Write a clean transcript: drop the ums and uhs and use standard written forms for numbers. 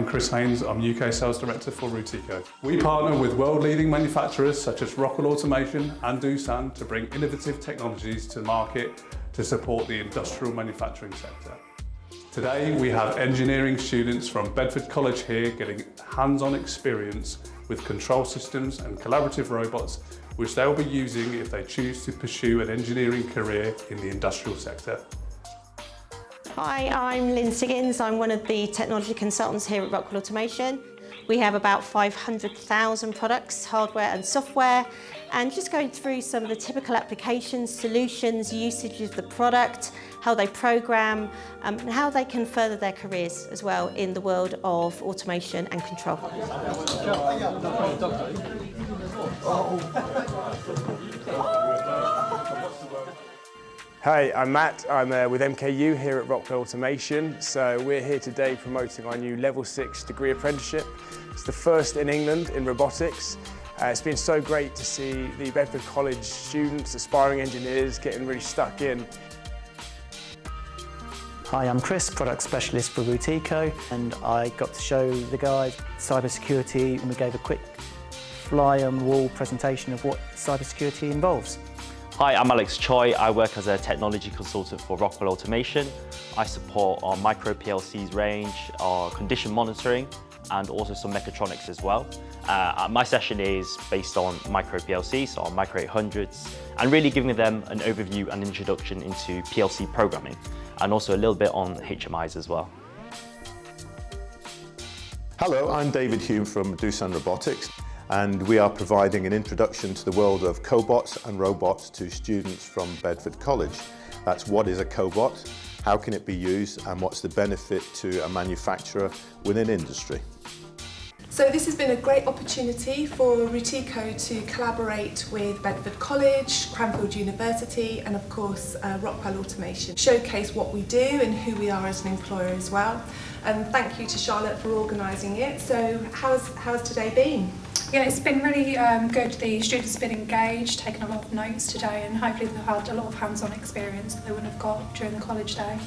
Chris Haynes. I'm UK Sales Director for Rutico. We partner with world-leading manufacturers such as Rockwell Automation and Doosan to bring innovative technologies to market to support the industrial manufacturing sector. Today we have engineering students from Bedford College here getting hands-on experience with control systems and collaborative robots, which they'll be using if they choose to pursue an engineering career in the industrial sector. Hi, I'm Lynn Siggins. I'm one of the technology consultants here at Rockwell Automation. We have about 500,000 products, hardware and software, and just going through some of the typical applications, solutions, usage of the product, how they program, and how they can further their careers as well in the world of automation and control. Hi, I'm Matt. I'm with MKU here at Rockwell Automation. So we're here today promoting our new Level 6 degree apprenticeship. It's the first in England in robotics. It's been so great to see the Bedford College students, aspiring engineers, getting really stuck in. Hi, I'm Chris, Product Specialist for Rutico, and I got to show the guys cybersecurity, and we gave a quick fly-on-the-wall presentation of what cybersecurity involves. Hi, I'm Alex Choi. I work as a technology consultant for Rockwell Automation. I support our micro PLCs range, our condition monitoring, and also some mechatronics as well. My session is based on micro PLCs, so our micro 800s, and really giving them an overview and introduction into PLC programming, and also a little bit on HMIs as well. Hello, I'm David Hume from Doosan Robotics, and we are providing an introduction to the world of cobots and robots to students from Bedford College. That's what is a cobot, how can it be used, and what's the benefit to a manufacturer within industry. So this has been a great opportunity for Rutico to collaborate with Bedford College, Cranfield University, and of course Rockwell Automation. Showcase what we do and who we are as an employer as well. And thank you to Charlotte for organising it. So how's today been? Yeah, it's been really good. The students have been engaged, taken a lot of notes today, and hopefully they've had a lot of hands-on experience that they wouldn't have got during the college day.